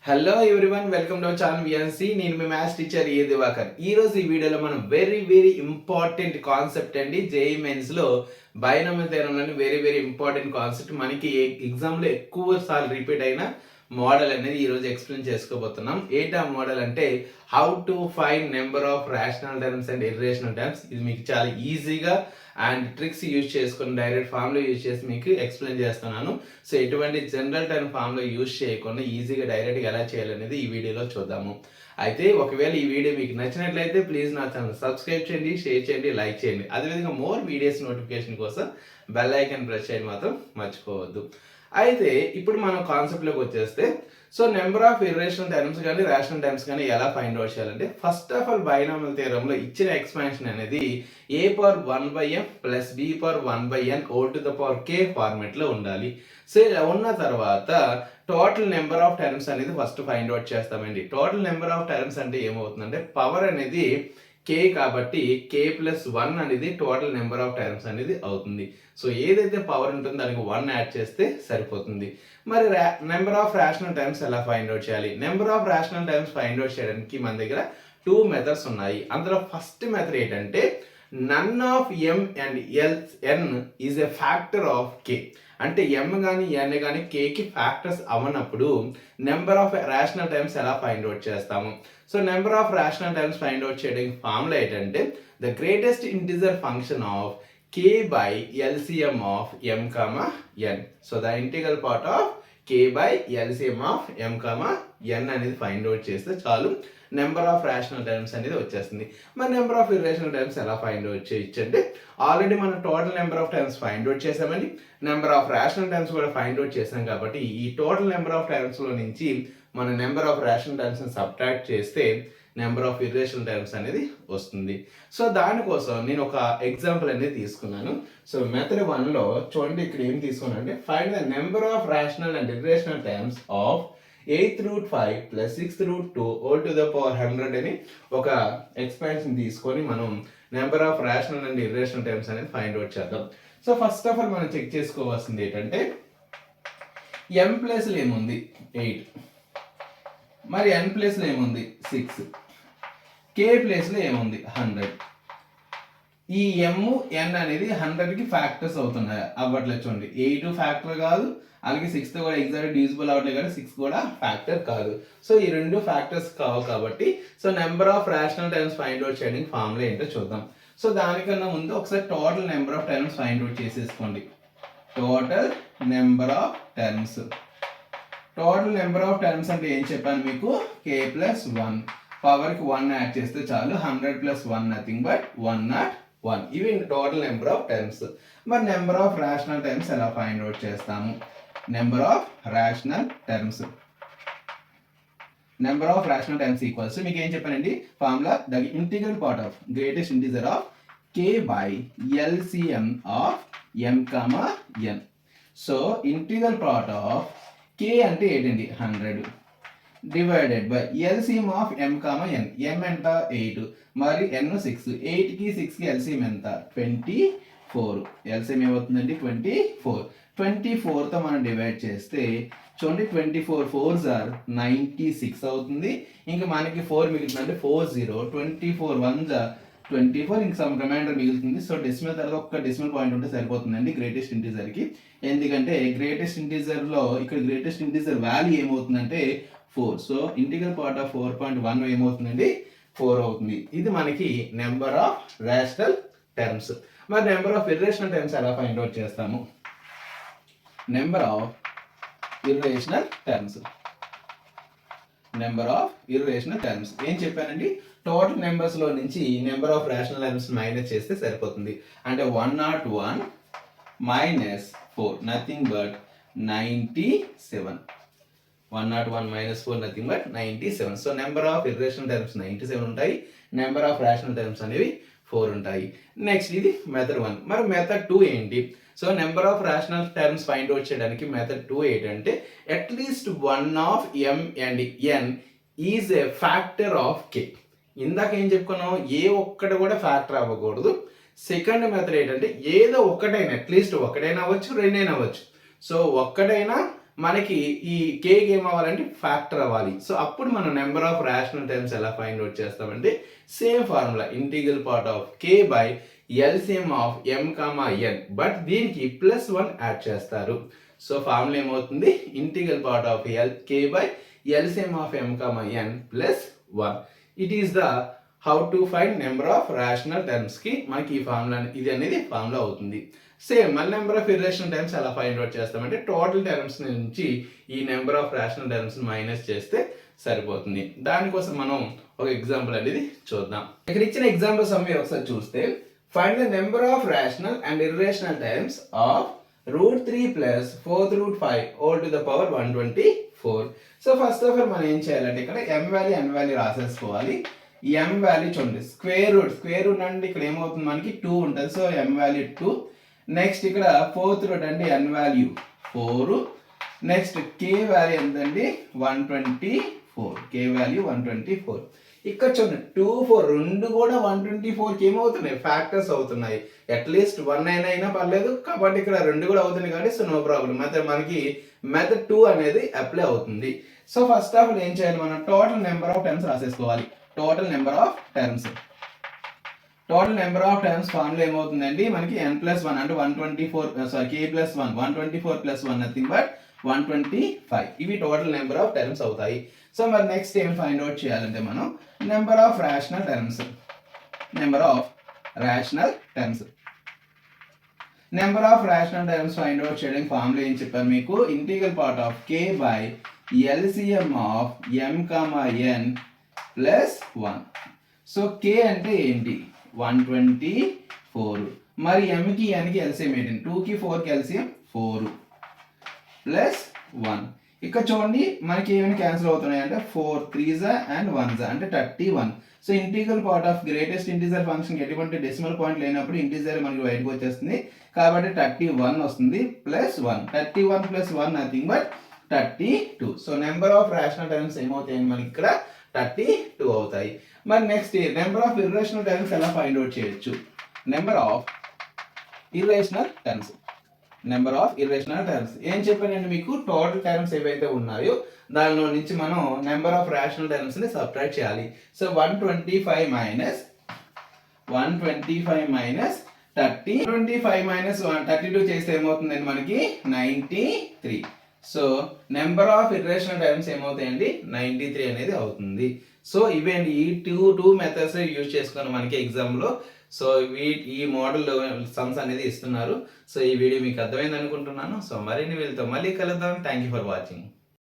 Hello everyone, welcome to our channel VNC. నేను మీ maths teacher A Divakar. ఈ రోజు ఈ వీడియోలో మనం వెరీ ఇంపార్టెంట్ కాన్సెప్ట్ అండి. జేఈ మెయిన్స్ లో బైనామియల్ థియరంలోని వెరీ ఇంపార్టెంట్ కాన్సెప్ట్. మనకి ఎగ్జామ్ లో ఎక్కువ సార్లు రిపీట్ అయిన మోడల్ అనేది ఈ రోజు ఎక్స్ప్లెయిన్ చేసుకోబోతున్నాం. ఏంటి ఆ మోడల్ అంటే how to find number of rational terms and irrational terms. ఇది మీకు చాలా ఈజీగా అండ్ ట్రిక్స్ యూజ్ చేసుకుని డైరెక్ట్ ఫామ్లో యూజ్ చేసి మీకు ఎక్స్ప్లెయిన్ చేస్తున్నాను. సో ఎటువంటి జనరల్ టర్మ్ ఫామ్లో యూజ్ చేయకుండా ఈజీగా డైరెక్ట్గా ఎలా చేయాలనేది ఈ వీడియోలో చూద్దాము. అయితే ఒకవేళ ఈ వీడియో మీకు నచ్చినట్లయితే ప్లీజ్ నా ఛానల్ సబ్స్క్రైబ్ చేయండి, షేర్ చేయండి, లైక్ చేయండి. అదేవిధంగా మోర్ వీడియోస్ నోటిఫికేషన్ కోసం బెల్ ఐకాన్ ప్రెస్ చేయడం మాత్రం మర్చిపోవద్దు. అయితే ఇప్పుడు మనం కాన్సెప్ట్లోకి వచ్చేస్తే, so number of irrational terms కానీ రేషనల్ టర్మ్స్ కానీ ఎలా ఫైండ్ అవుట్ చేయాలంటే, ఫస్ట్ ఆఫ్ ఆల్ బైనామియల్ థియరంలో ఇచ్చిన ఎక్స్పాన్షన్ అనేది a⁴1/m ప్లస్ b⁴1/n k ఫార్మెట్లో ఉండాలి. సో ఇలా ఉన్న తర్వాత టోటల్ నెంబర్ ఆఫ్ టర్మ్స్ అనేది ఫస్ట్ ఫైండ్ అవుట్ చేస్తామండి. టోటల్ నెంబర్ ఆఫ్ టర్మ్స్ అంటే ఏమవుతుందంటే పవర్ అనేది k కాబట్టి k+1 అనేది టోటల్ నెంబర్ ఆఫ్ టర్మ్స్ అనేది అవుతుంది. సో ఏదైతే పవర్ ఉంటుందో దానికి 1 యాడ్ చేస్తే సరిపోతుంది. మరి నెంబర్ ఆఫ్ రేషనల్ టర్మ్స్ ఎలా ఫైండ్ అవుట్ చేయాలి? Number of rational terms find out చేయడానికి మన దగ్గర 2 మెథడ్స్ ఉన్నాయి. అందులో ఫస్ట్ మెథడ్ ఏంటంటే none of m and n is a factor of k. అంటే m కానీ n కానీ kకి ఫ్యాక్టర్స్ అవ్వనప్పుడు నెంబర్ ఆఫ్ రేషనల్ టర్మ్స్ ఎలా ఫైండ్ అవుట్ చేస్తాము? So number of rational terms find out చేయడానికి ఫార్ములా ఏంటంటే the greatest integer function of k by LCM of m, n. So the integral part of k by LCM of m, n అనేది find out చేస్తే చాలు, number of rational terms అనేది వచ్చేస్తుంది. మరి number of irrational terms ఎలా find out చేయొచ్చు అంటే, already మనం total number of terms find out చేసామండి, నెంబర్ ఆఫ్ రేషనల్ టర్మ్స్ కూడా ఫైండ్ అవుట్ చేసాం. కాబట్టి ఈ టోటల్ నెంబర్ ఆఫ్ టర్మ్స్లో నుంచి మన నెంబర్ ఆఫ్ రేషనల్ టర్మ్స్ని సబ్ట్రాక్ట్ చేస్తే నెంబర్ ఆఫ్ ఇర్రేషనల్ టర్మ్స్ అనేది వస్తుంది. సో దానికోసం నేను ఒక ఎగ్జాంపుల్ అనేది తీసుకున్నాను. సో మెథడ్ 1లో చూడండి, ఇక్కడ ఏం తీసుకున్నాను అంటే find the number of rational and irrational terms of 8√5 plus 6√2 100 అని ఒక ఎక్స్పాన్షన్ తీసుకొని మనం number of rational and irrational terms అనేది ఫైండ్ అవుట్ చేద్దాం. సో ఫస్ట్ ఆఫ్ ఆల్ మనం చెక్ చేసుకోవాల్సింది ఏంటంటే m ప్లేస్లో ఏముంది 8, మరి n ప్లేస్లో ఏముంది 6, k ప్లేస్లో ఏముంది 100. ఈ m n అనేది 100కి ఫ్యాక్టర్స్ అవుతున్నాయి అవ్వట్లేదు. చూడండి 8 ఫ్యాక్టర్ కాదు, అలాగే 6తో కూడా ఎగ్జాక్ట్ డివిజిబుల్ అవ్వట్లేదు కానీ 6 కూడా ఫ్యాక్టర్ కాదు. సో ఈ రెండు ఫ్యాక్టర్స్ కావు కాబట్టి so number of rational terms find out చేయడానికి ఫార్ములా ఏంటో చూద్దాం. సో దానికన్నా ముందు ఒకసారి total number of terms find out చేసేసుకోండి. Total number of terms, total number of terms అంటే ఏం చెప్పాను మీకు, k+1 పవర్కి 1 యాడ్ చేస్తే చాలు, 100+1 నథింగ్ బట్ 101. ఇవి టోటల్ నెంబర్ ఆఫ్ టర్మ్స్. మరి నెంబర్ ఆఫ్ రేషనల్ టర్మ్స్ ఎలా ఫైండ్ అవుట్ చేస్తాము? Number of rational terms, number of rational terms equals మీకు ఏం చెప్పానండి formula, the integral part of greatest integer of k by LCM of m, n. So integral part of k అంటే ఏంటండి 100 divided by LCM of m, n. m ఎంత 8, మరి n 6, 8కి 6కి LCM ఎంత 24. LCM ఏమవుతుందండి 24. 24తో మనం డివైడ్ చేస్తే చూడండి 24 4s are 96 అవుతుంది. ఇంకా మనకి 4 మిగులుతుందంటే 40, 24 1s are 24, ఇంక సమ్ రిమైండర్ మిగులుతుంది. సో డెసిమల్ తర్వాత ఒక్క డెసిమల్ పాయింట్ ఉంటే సరిపోతుందండి గ్రేటెస్ట్ ఇంటిజర్కి. ఎందుకంటే గ్రేటెస్ట్ ఇంటిజర్లో ఇక్కడ గ్రేటెస్ట్ ఇంటిజర్ వాల్యూ ఏమవుతుందంటే 4. సో ఇంటిగ్రల్ పార్ట్ ఆఫ్ 4.1 ఏమవుతుందండి 4 అవుతుంది. ఇది మనకి నెంబర్ ఆఫ్ రేషనల్ టర్మ్స్. మరి నెంబర్ ఆఫ్ ఇర్రేషనల్ టర్మ్స్ ఎలా ఫైండ్ అవుట్ చేస్తాము? Number of irrational terms, number of irrational terms ఏం చెప్పానండి, టోటల్ నెంబర్స్లో నుంచి number of rational terms minus చేస్తే సరిపోతుంది. అంటే 101 minus 4 nothing but 97. 101 minus 4 nothing but 97. So number of irrational terms 97 ఉంటాయి, number of rational terms అనేవి 4 ఉంటాయి. నెక్స్ట్ ఇది మెథడ్ 1. మరి మెథడ్ 2 ఏంటి? So number of rational terms find out చేయడానికి మెథడ్ 2 ఏంటంటే at least 1 of m and n is a factor of k. ఇందాక ఏం చెప్పుకున్నాం, ఏ ఒక్కటి కూడా ఫ్యాక్టర్ అవ్వకూడదు. సెకండ్ మెథడ్ ఏంటంటే ఏదో ఒకటైనా, అట్లీస్ట్ ఒకటైనా అవ్వచ్చు, రెండైనా అవ్వచ్చు. సో ఒక్కటైనా మనకి ఈ కేకి ఏం అవ్వాలంటే ఫ్యాక్టర్ అవ్వాలి. సో అప్పుడు మనం నెంబర్ ఆఫ్ రేషనల్ టర్మ్స్ ఎలా ఫైండ్ అవుట్ చేస్తామంటే same formula integral part of K by LCM of m, n, but దీనికి +1 యాడ్ చేస్తారు. సో ఫార్ములా ఏమవుతుంది integral part of k by LCM of m, n +1. It is the how to find number of rational terms కి మనకి ఈ formula ఇది అనేది formula అవుతుంది. Same మళ్ళీ నెంబర్ ఆఫ్ ఇర్రేషనల్ టర్మ్స్ ఎలా ఫైండ్ అవుట్ చేస్తామంటే టోటల్ టర్మ్స్ నుంచి ఈ number of rational terms minus చేస్తే సరిపోతుంది. దానికోసం మనం ఒక ఎగ్జాంపుల్ అనేది చూద్దాం. ఇక్కడ ఇచ్చిన ఎగ్జాంపుల్ సమ్ ఒకసారి చూస్తే find the number of rational and irrational terms of √3 + 4√5 whole to the power 124. So first of all మనం ఏం చేయాలంటే ఇక్కడ m వాల్యూ n వాల్యూ రాసేసుకోవాలి. ఈ m వాల్యూ చూడండి స్క్వేర్ రూట్ అంటే ఇక్కడ ఏమవుతుంది మనకి 2 ఉంటుంది. So m value 2. నెక్స్ట్ ఇక్కడ ఫోర్త్ రూట్ అంటే n value 4. Next k value ఎంతండి 124. k value 124. ఇక్కడ చూడండి 2, 4 రెండు కూడా 124కి ఏమవుతున్నాయి ఫ్యాక్టర్స్ అవుతున్నాయి. అట్లీస్ట్ 1 అయినా పర్లేదు కాబట్టి ఇక్కడ రెండు కూడా అవుతున్నాయి కాబట్టి సో నో ప్రాబ్లం. మనకి మెథడ్ 2 అనేది అప్లై అవుతుంది. సో ఫస్ట్ ఆఫ్ ఆల్ ఏం చేయాలి మనం టోటల్ నెంబర్ ఆఫ్ టర్మ్స్ రాసేసుకోవాలి. Total number of terms formula ఏమవుతుందండి మనకి n+1 అంటే 124 k + 1 124 + 1 నథింగ్ బట్ 125. ఇవి టోటల్ నెంబర్ ఆఫ్ టర్మ్స్ అవుతాయి. సో మరి నెక్స్ట్ ఏం ఫైండ్ అవుట్ చేయాలంటే మనం number of rational terms find out చేయడానికి ఫార్ములా ఏం చెప్పాను మీకు integral part of k by LCM of m, n +1. So k అంటే ఏంటి 124. మరి m కి n కి ఎల్సిఎం ఏంటి 2 కి 4 కి ఎల్సిఎం 4 +1. ఇక్కడ చూడండి మనకి ఏమైనా క్యాన్సిల్ అవుతున్నాయి అంటే 4 3s అండ్ 1s అంటే 31. So integral part of greatest integer function ఎటువంటి డెసిమల్ పాయింట్ లేనప్పుడు ఇంటిజర్ మనకి బయటకు వచ్చేస్తుంది కాబట్టి 31 వస్తుంది +1. 31 + 1 nothing but 32. So number of rational terms ఏమవుతాయి మనకి ఇక్కడ 32 అవుతాయి. మరి next number of irrational terms ఎలా ఫైండ్ అవుట్ చేయొచ్చు నెంబర్ ఆఫ్ ఇర్రేషనల్ టర్మ్స్ ఏం చెప్పానండి మీకు టోటల్ టర్మ్స్ ఏవైతే ఉన్నాయో దానిలో నుంచి మనం నెంబర్ ఆఫ్ రేషనల్ టర్మ్స్ ని సబ్ట్రాక్ట్ చేయాలి. సో 125 మైనస్ 30 125 - 32 చేస్తే ఏమవుతుందండి మనకి 93. So number of irrational terms ఏమవుతాయండి 93 అనేది అవుతుంది. సో ఇవేంటి ఈ టూ మెథడ్స్ యూజ్ చేసుకొని మనకి ఎగ్జామ్లో సో ఈ మోడల్ సమ్స్ అనేది ఇస్తున్నారు. సో ఈ వీడియో మీకు అర్థమైంది అనుకుంటున్నాను. సో మరిన్ని వీళ్ళతో మళ్ళీ కలుద్దాం. Thank you for watching.